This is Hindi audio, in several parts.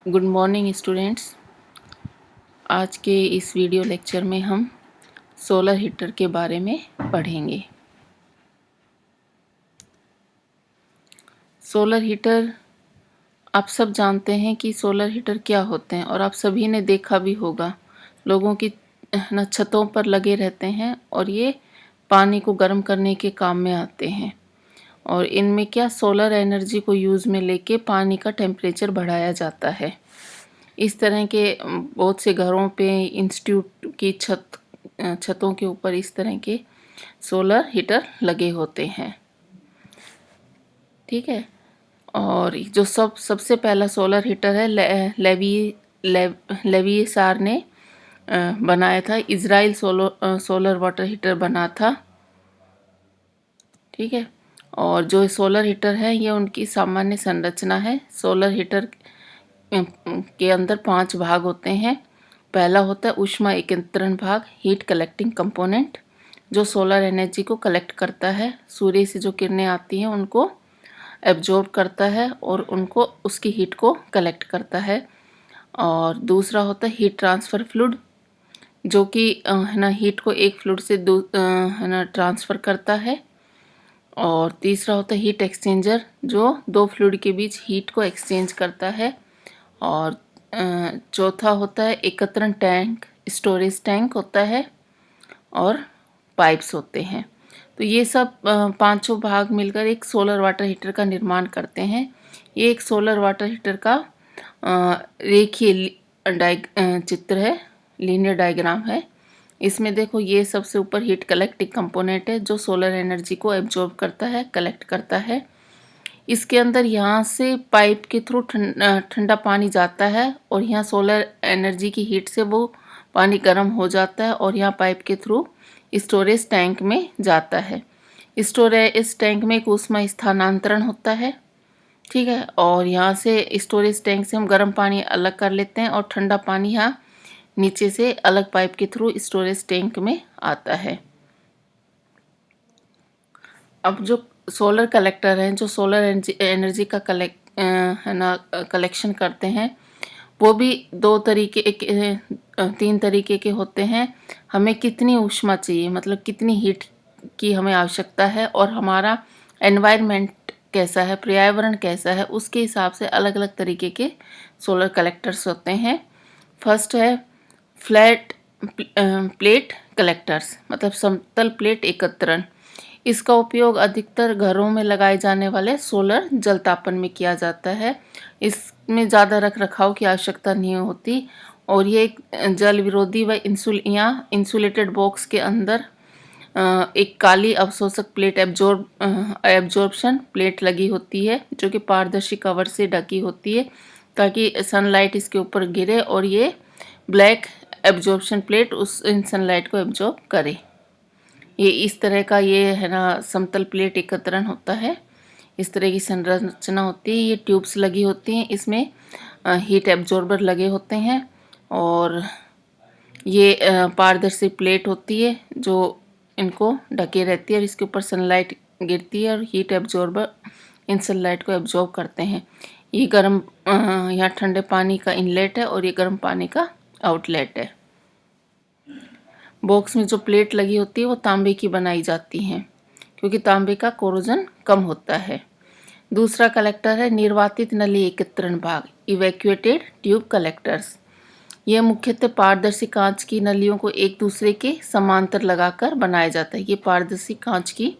Good morning students. आज के इस वीडियो लेक्चर में हम सोलर हीटर के बारे में पढ़ेंगे। सोलर हीटर, आप सब जानते हैं कि सोलर हीटर क्या होते हैं और आप सभी ने देखा भी होगा। लोगों की छतों पर लगे रहते हैं और ये पानी को गर्म करने के काम में आते हैं। और इनमें क्या सोलर एनर्जी को यूज़ में लेके पानी का टेम्परेचर बढ़ाया जाता है। इस तरह के बहुत से घरों पे, इंस्टीट्यूट की छतों के ऊपर इस तरह के सोलर हीटर लगे होते हैं। ठीक है। और जो सबसे पहला सोलर हीटर है लेविसार ने बनाया था। इजराइल सोलर वाटर हीटर बना था। ठीक है। और जो सोलर हीटर है ये उनकी सामान्य संरचना है। सोलर हीटर के अंदर 5 भाग होते हैं। पहला होता है ऊष्मा एकत्रण भाग, हीट कलेक्टिंग कंपोनेंट, जो सोलर एनर्जी को कलेक्ट करता है। सूर्य से जो किरणें आती हैं उनको एब्जॉर्ब करता है और उनको उसकी हीट को कलेक्ट करता है। और दूसरा होता है हीट ट्रांसफ़र फ्लूइड, जो कि है ना हीट को एक फ्लूइड से है ना ट्रांसफ़र करता है। और तीसरा होता है हीट एक्सचेंजर, जो 2 फ्लूइड के बीच हीट को एक्सचेंज करता है। और चौथा होता है एकत्रण टैंक, स्टोरेज टैंक होता है और पाइप्स होते हैं। तो ये सब पांचों भाग मिलकर एक सोलर वाटर हीटर का निर्माण करते हैं। ये एक सोलर वाटर हीटर का रेखीय चित्र है, लीनियर डायग्राम है। इसमें देखो, ये सबसे ऊपर हीट कलेक्टिंग कंपोनेंट है जो सोलर एनर्जी को एब्जॉर्ब करता है, कलेक्ट करता है। इसके अंदर यहाँ से पाइप के थ्रू ठंडा पानी जाता है और यहाँ सोलर एनर्जी की हीट से वो पानी गर्म हो जाता है और यहाँ पाइप के थ्रू स्टोरेज टैंक में जाता है। स्टोरेज टैंक में एक ऊष्मा स्थानांतरण होता है। ठीक है। और यहाँ से स्टोरेज टैंक से हम गर्म पानी अलग कर लेते हैं और ठंडा पानी यहाँ नीचे से अलग पाइप के थ्रू स्टोरेज टैंक में आता है। अब जो सोलर कलेक्टर हैं, जो सोलर एनर्जी का कलेक्शन करते हैं, वो भी 3 तरीके के होते हैं। हमें कितनी ऊष्मा चाहिए, मतलब कितनी हीट की हमें आवश्यकता है और हमारा एनवायरनमेंट कैसा है, पर्यावरण कैसा है, उसके हिसाब से अलग अलग तरीके के सोलर कलेक्टर्स होते हैं। फर्स्ट है फ्लैट प्लेट कलेक्टर्स, मतलब समतल प्लेट एकत्रण। इसका उपयोग अधिकतर घरों में लगाए जाने वाले सोलर जलतापन में किया जाता है। इसमें ज़्यादा रख रखाव की आवश्यकता नहीं होती और ये एक जल विरोधी व इंसुलेटेड बॉक्स के अंदर एक काली अवशोषक प्लेट एब्जॉर्प्शन प्लेट लगी होती है, जो कि पारदर्शी कवर से ढकी होती है ताकि सनलाइट इसके ऊपर गिरे और ये ब्लैक एब्जॉर्प्शन प्लेट उस इन सनलाइट को एब्जॉर्ब करे। ये इस तरह का ये है ना समतल प्लेट एकत्रण होता है। इस तरह की संरचना होती है। ये ट्यूब्स लगी होती हैं, इसमें हीट एब्जॉर्बर लगे होते हैं और ये पारदर्शी प्लेट होती है जो इनको ढके रहती है और इसके ऊपर सनलाइट गिरती है और हीट एब्जॉर्बर इन सनलाइट को एब्जॉर्ब करते हैं। ये गर्म यहाँ ठंडे पानी का इनलेट है और ये गर्म पानी का आउटलेट है। बॉक्स में जो प्लेट लगी होती है वो तांबे की बनाई जाती हैं, क्योंकि तांबे का कोरोजन कम होता है। दूसरा कलेक्टर है निर्वातित नली एकत्रण भाग, इवैक्यूएटेड ट्यूब कलेक्टर्स। यह मुख्यतः पारदर्शी कांच की नलियों को एक दूसरे के समांतर लगाकर बनाया जाता है। ये पारदर्शी कांच की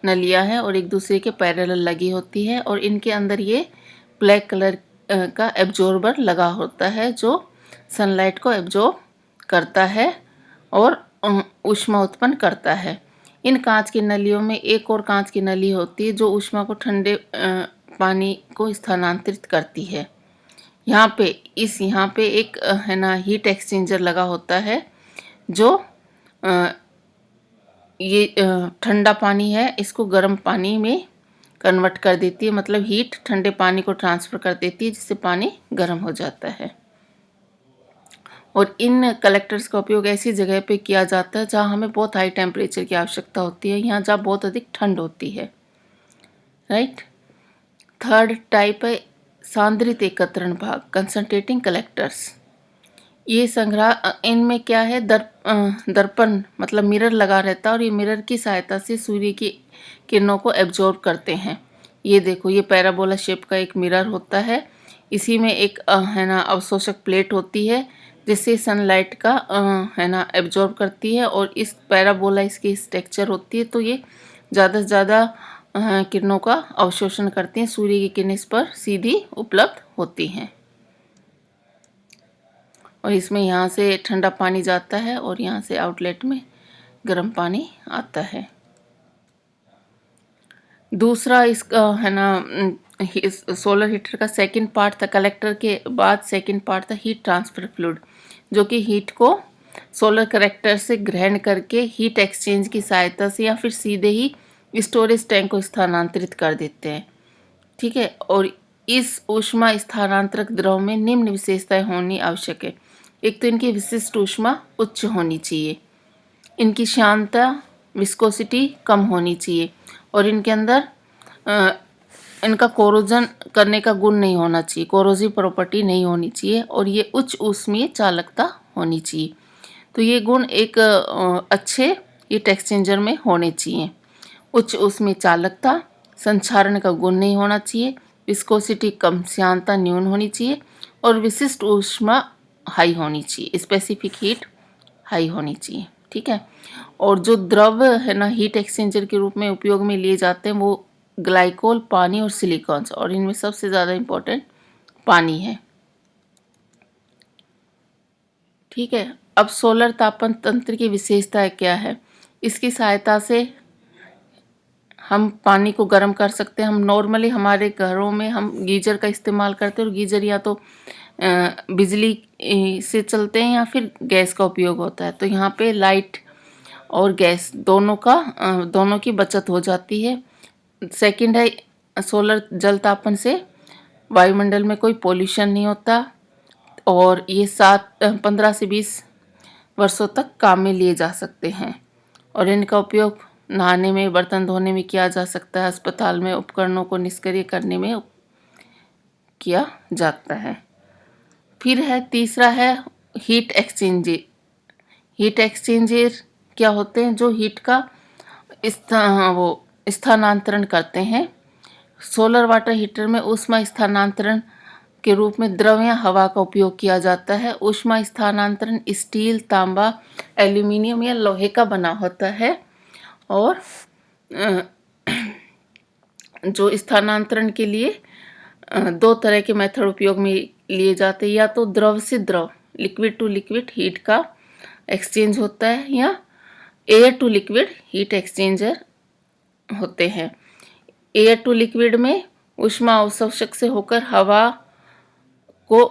नलियां हैं और एक दूसरे के पैरेलल लगी होती है और इनके अंदर ये ब्लैक कलर का एब्जॉर्बर लगा होता है जो सनलाइट को एब्जॉर्ब करता है और ऊष्मा उत्पन्न करता है। इन कांच की नलियों में एक और कांच की नली होती है जो ऊष्मा को ठंडे पानी को स्थानांतरित करती है। यहाँ पे एक है ना हीट एक्सचेंजर लगा होता है जो ये ठंडा पानी है इसको गर्म पानी में कन्वर्ट कर देती है, मतलब हीट ठंडे पानी को ट्रांसफ़र कर देती है जिससे पानी गर्म हो जाता है। और इन कलेक्टर्स का उपयोग ऐसी जगह पे किया जाता है जहाँ हमें बहुत हाई टेम्परेचर की आवश्यकता होती है, यहाँ जहाँ बहुत अधिक ठंड होती है। राइट। थर्ड टाइप है सांद्रित एकत्रण भाग, कंसंट्रेटिंग कलेक्टर्स। ये संग्रह, इनमें क्या है, दर्पण मतलब मिरर लगा रहता है और ये मिरर की सहायता से सूर्य की किरणों को एब्जॉर्ब करते हैं। ये देखो, ये पैराबोला शेप का एक मिरर होता है। इसी में एक है ना अवशोषक प्लेट होती है जिससे सनलाइट का है ना एब्जॉर्ब करती है, और इस पैराबोला इसकी स्ट्रक्चर होती है, तो ये ज़्यादा से ज़्यादा किरणों का अवशोषण करती हैं। सूर्य की किरणें इस पर सीधी उपलब्ध होती हैं और इसमें यहाँ से ठंडा पानी जाता है और यहाँ से आउटलेट में गर्म पानी आता है। दूसरा इसका है ना सोलर हीटर का सेकंड पार्ट था, कलेक्टर के बाद सेकंड पार्ट था हीट ट्रांसफर फ्लूइड, जो कि हीट को सोलर कलेक्टर से ग्रहण करके हीट एक्सचेंज की सहायता से या फिर सीधे ही स्टोरेज टैंक को स्थानांतरित कर देते हैं। ठीक है, और इस ऊष्मा स्थानांतरक द्रव में निम्न विशेषताएं होनी आवश्यक है। एक तो इनकी विशिष्ट ऊष्मा उच्च होनी चाहिए, इनकी श्यानता विस्कोसिटी कम होनी चाहिए, और इनके अंदर इनका कोरोजन करने का गुण नहीं होना चाहिए, कोरोजिव प्रॉपर्टी नहीं होनी चाहिए, और ये उच्च ऊष्मीय चालकता होनी चाहिए। तो ये गुण एक अच्छे हीट एक्सचेंजर में होने चाहिए। उच्च ऊष्मीय चालकता, संचारण का गुण नहीं होना चाहिए, विस्कोसिटी कम, श्यानता न्यून होनी चाहिए, और विशिष्ट ऊष्मा हाई होनी चाहिए, स्पेसिफिक हीट हाई होनी चाहिए। ठीक है, और जो द्रव है ना हीट एक्सचेंजर के रूप में उपयोग में लिए जाते हैं वो ग्लाइकोल, पानी और सिलिकॉन्स, और इनमें सबसे ज़्यादा इम्पोर्टेंट पानी है। ठीक है, अब सोलर तापन तंत्र की विशेषता क्या है। इसकी सहायता से हम पानी को गर्म कर सकते हैं। हम नॉर्मली हमारे घरों में हम गीजर का इस्तेमाल करते हैं, और गीजर या तो बिजली से चलते हैं या फिर गैस का उपयोग होता है। तो यहाँ पे लाइट और गैस दोनों की बचत हो जाती है। सेकंड है, सोलर जल तापन से वायुमंडल में कोई पोल्यूशन नहीं होता, और ये 15 से 20 वर्षों तक काम में लिए जा सकते हैं, और इनका उपयोग नहाने में, बर्तन धोने में किया जा सकता है। अस्पताल में उपकरणों को निष्क्रिय करने में किया जाता है। फिर है तीसरा है हीट एक्सचेंजर। हीट एक्सचेंजर क्या होते हैं, जो हीट का स्थानांतरण करते हैं। सोलर वाटर हीटर में ऊष्मा स्थानांतरण के रूप में द्रव या हवा का उपयोग किया जाता है। ऊष्मा स्थानांतरण स्टील, तांबा, एल्यूमिनियम या लोहे का बना होता है, और जो स्थानांतरण के लिए दो तरह के मेथड उपयोग में लिए जाते हैं। या तो द्रव से द्रव, लिक्विड टू लिक्विड हीट का एक्सचेंज होता है, या air to liquid heat exchanger होते हैं। एयर टू लिक्विड में ऊष्मा अवशोषक से होकर हवा को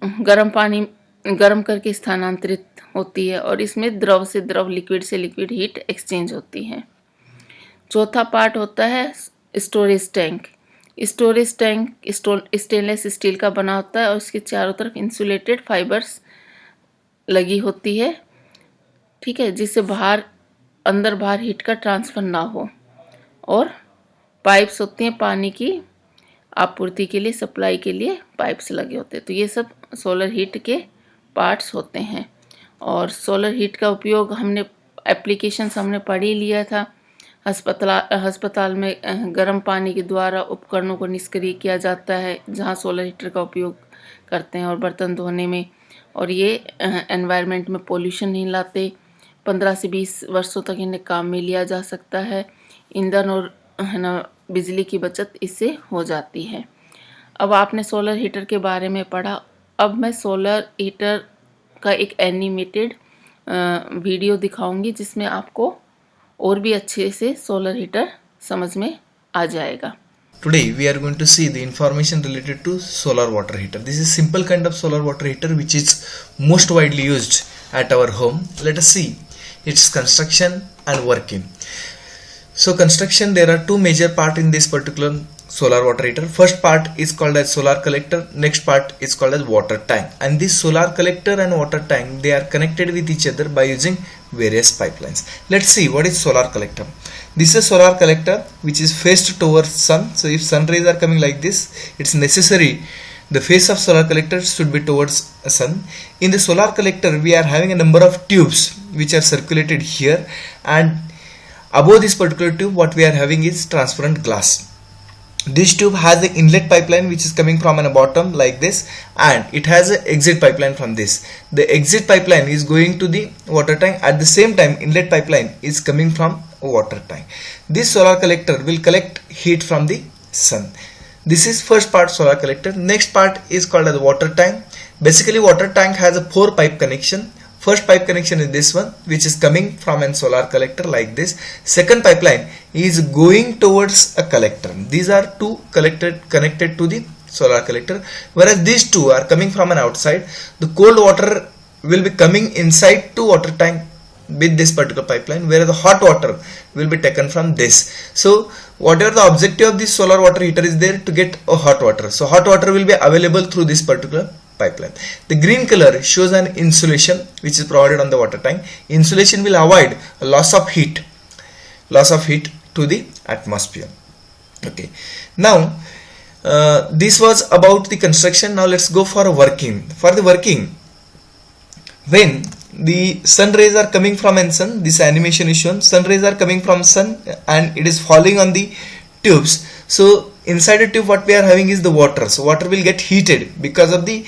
गर्म करके स्थानांतरित होती है, और इसमें द्रव से द्रव, लिक्विड से लिक्विड हीट एक्सचेंज होती है। चौथा पार्ट होता है storage tank. Storage tank stainless steel का बना होता है, और इसके चारों तरफ इंसुलेटेड फाइबर्स लगी होती है। ठीक है, जिससे अंदर बाहर हीट का ट्रांसफर ना हो, और पाइप्स होती हैं पानी की आपूर्ति के लिए, सप्लाई के लिए पाइप्स लगे होते हैं। तो ये सब सोलर हीट के पार्ट्स होते हैं। और सोलर हीट का उपयोग एप्लीकेशंस हमने पढ़ ही लिया था। अस्पताल में गर्म पानी के द्वारा उपकरणों को निष्क्रिय किया जाता है, जहाँ सोलर हीटर का उपयोग करते हैं, और बर्तन धोने में, और ये एनवायरनमेंट में पोल्यूशन नहीं लाते। 15 से 20 वर्षों तक इन्हें काम में लिया जा सकता है। ईंधन और है ना बिजली की बचत इससे हो जाती है। अब आपने सोलर हीटर के बारे में पढ़ा। अब मैं सोलर हीटर का एक एनिमेटेड वीडियो दिखाऊंगी, जिसमें आपको और भी अच्छे से सोलर हीटर समझ में आ जाएगा। Today we are going to see the information related to solar water heater. This is simple kind of solar water heater which is most widely used at our home. Let us see its construction and working. So construction, there are two major part in this particular solar water heater. First part is called as solar collector, next part is called as water tank, and this solar collector and water tank, they are connected with each other by using various pipelines. Let's see what is solar collector. This is a solar collector which is faced towards sun. So if sun rays are coming like this, it's necessary the face of solar collector should be towards sun. In the solar collector, we are having a number of tubes which are circulated here, and above this particular tube what we are having is transparent glass. This tube has the inlet pipeline which is coming from a bottom like this, and it has an exit pipeline from this. The exit pipeline is going to the water tank. At the same time, inlet pipeline is coming from a water tank. This solar collector will collect heat from the sun. This is first part, solar collector. Next part is called as water tank. Basically, water tank has a 4 pipe connection. First pipe connection is this one, which is coming from a solar collector like this. Second pipeline is going towards a collector. These are two connected to the solar collector, whereas these two are coming from an outside. The cold water will be coming inside to water tank with this particular pipeline, whereas the hot water will be taken from this. So whatever the objective of this solar water heater is there to get a hot water. So hot water will be available through this particular pipeline. The green color shows an insulation which is provided on the water tank. Insulation will avoid a loss of heat to the atmosphere. Okay. Now this was about the construction. Now let's go for a working. For the working, when the sun rays are coming from an sun, this animation is shown. Sun rays are coming from sun and it is falling on the tubes. So inside the tube what we are having is the water. So water will get heated because of the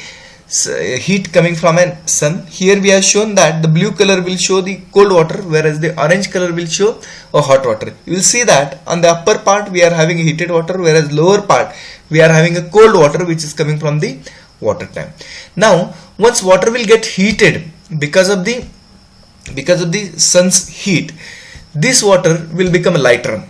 heat coming from an sun. Here we have shown that the blue color will show the cold water, whereas the orange color will show a hot water. You will see that on the upper part we are having heated water, whereas lower part we are having a cold water which is coming from the water tank. Now once water will get heated because of the sun's heat, this water will become lighter.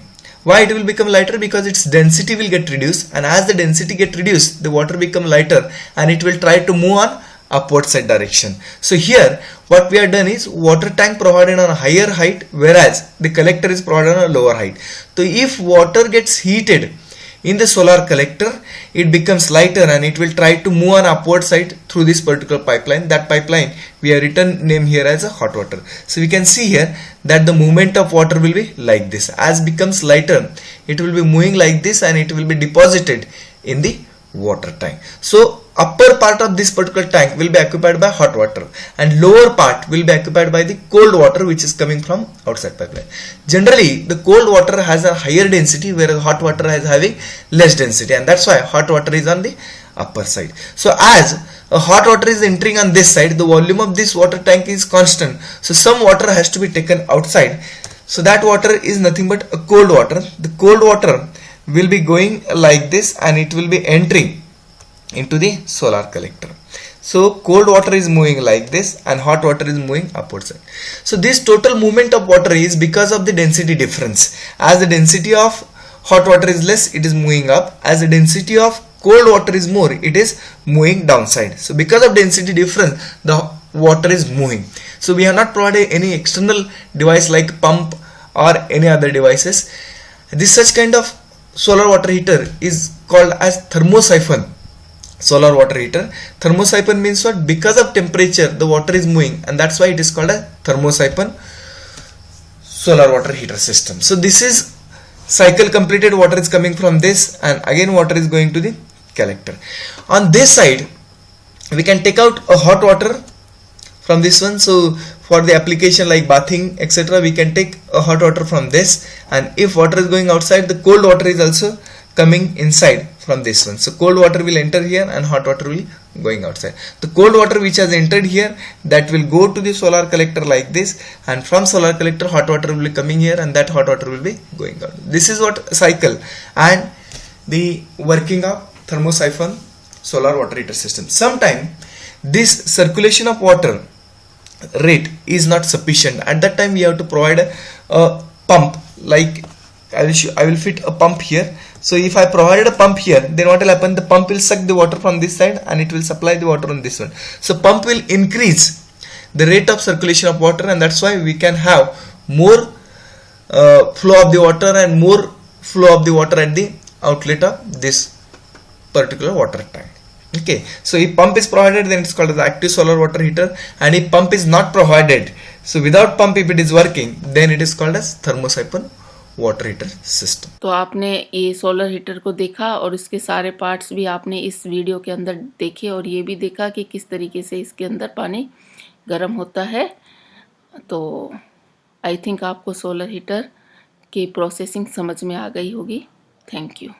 Why it will become lighter? Because its density will get reduced, and as the density get reduced, the water become lighter and it will try to move on upward side direction. So here what we have done is water tank provided on a higher height, whereas the collector is provided on a lower height. So if water gets heated in the solar collector, it becomes lighter and it will try to move on upward side through this particular pipeline. That pipeline we have written name here as a hot water. So we can see here that the movement of water will be like this. As becomes lighter, it will be moving like this and it will be deposited in the water tank. So upper part of this particular tank will be occupied by hot water and lower part will be occupied by the cold water which is coming from outside pipeline. Generally the cold water has a higher density, whereas hot water is having less density, and that's why hot water is on the upper side. So as a hot water is entering on this side, the volume of this water tank is constant, so some water has to be taken outside. So that water is nothing but a cold water. The cold water will be going like this and it will be entering into the solar collector. So cold water is moving like this and hot water is moving upward side. So this total movement of water is because of the density difference. As the density of hot water is less, it is moving up. As the density of cold water is more, it is moving downside. So because of density difference, the water is moving. So we have not provided any external device like pump or any other devices. This such kind of solar water heater is called as thermosiphon solar water heater. Thermosiphon means what? Because of temperature the water is moving, and that's why it is called a thermosiphon solar water heater system. So this is cycle completed, water is coming from this and again water is going to the collector. On this side we can take out a hot water from this one. So for the application like bathing etc, we can take a hot water from this, and if water is going outside, the cold water is also coming inside from this one. So cold water will enter here and hot water will be going outside. The cold water which has entered here, that will go to the solar collector like this, and from solar collector hot water will be coming here and that hot water will be going out. This is what cycle and the working of thermosiphon solar water heater system. Sometimes this circulation of water rate is not sufficient. At that time we have to provide a pump. Like I will fit a pump here. So if I provided a pump here, then what will happen? The pump will suck the water from this side and it will supply the water on this one. So pump will increase the rate of circulation of water, and that's why we can have more flow of the water and more flow of the water at the outlet of this particular water tank. Okay, so if pump is provided, then it's called as active solar water heater, and if pump is not provided, so without pump if it is working, then it is called as thermosiphon water heater system. तो आपने ये सोलर हीटर को देखा और इसके सारे पार्ट्स भी आपने इस वीडियो के अंदर देखे और ये भी देखा कि किस तरीके से इसके अंदर पानी गर्म होता है। तो आई थिंक आपको सोलर हीटर की प्रोसेसिंग समझ में आ गई होगी। Thank you.